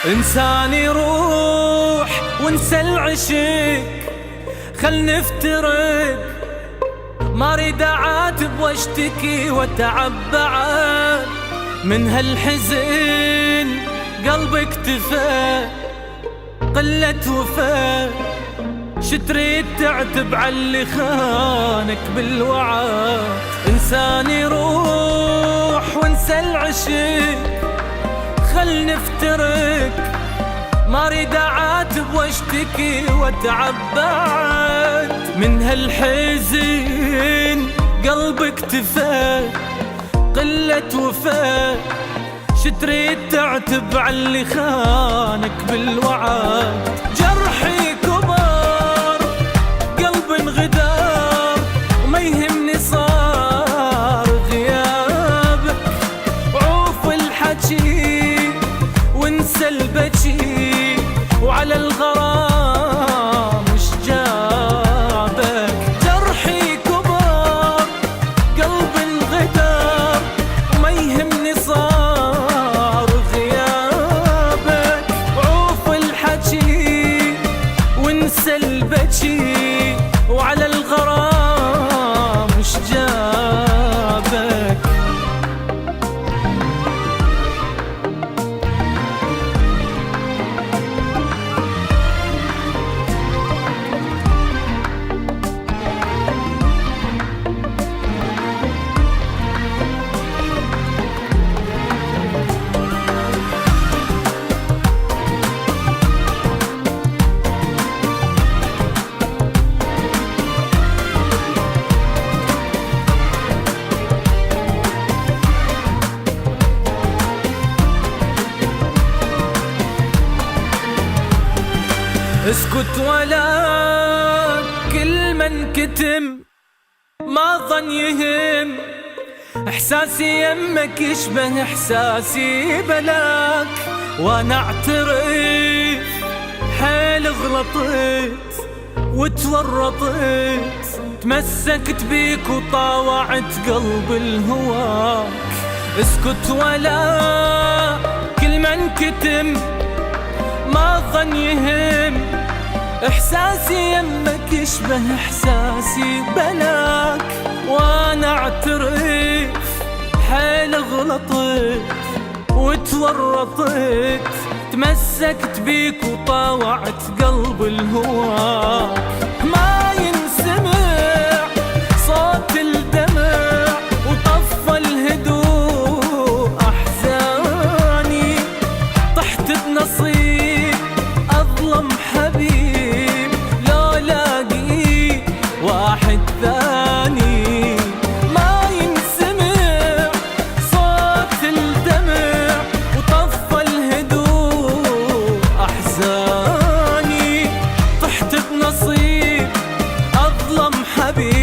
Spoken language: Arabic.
إنساني روح وانسى العشق، خل نفترق. ما اريد اعاتب واشتكي واتعب بعد من هالحزن. قلبي اكتفى قلة وفاء، شتريد تعتب عاللي خانك بالوعد. إنساني روح وانسى العشق، خل نفترق. ما اريد اعاتب واشتكي واتعب بعد من هالحزن. قلبي اكتفى قلة وفاء، شتريد تعتب عاللي خانك بالوعد. جرحي كبر قلبي انغدار، وما يهمني صار غيابك. عوف الحكي وانسى البكي، وعلى الغرام مش جابك. جرحي كبر قلبي انغدار، وما يهمني صار غيابك. عوف الحكي وانسى البكي، وعلى الغرام مش جابك. اسكت ولا كل من كتم، ما ظن يهم. احساسي يمك يشبه احساسي بلاك، وانا اعترف حيل غلطت وتورطت. تمسكت بيك وطاوعت قلب الهواك. اسكت ولا كل من كتم، ما ظن يهم. احساسي يمك يشبه احساسي بلاك، وانا اعترف حيل غلطت وتورطت. تمسكت بيك وطاوعت قلب الهواك. ما ينسمع صوت الدمع وطفى الهدوء احزاني. طحت بنصيب أظلم حبيب، لو لاقي واحد ثاني. ما ينسمع صوت الدمع وطفى الهدوء أحزاني. طحت بنصيب أظلم حبيب،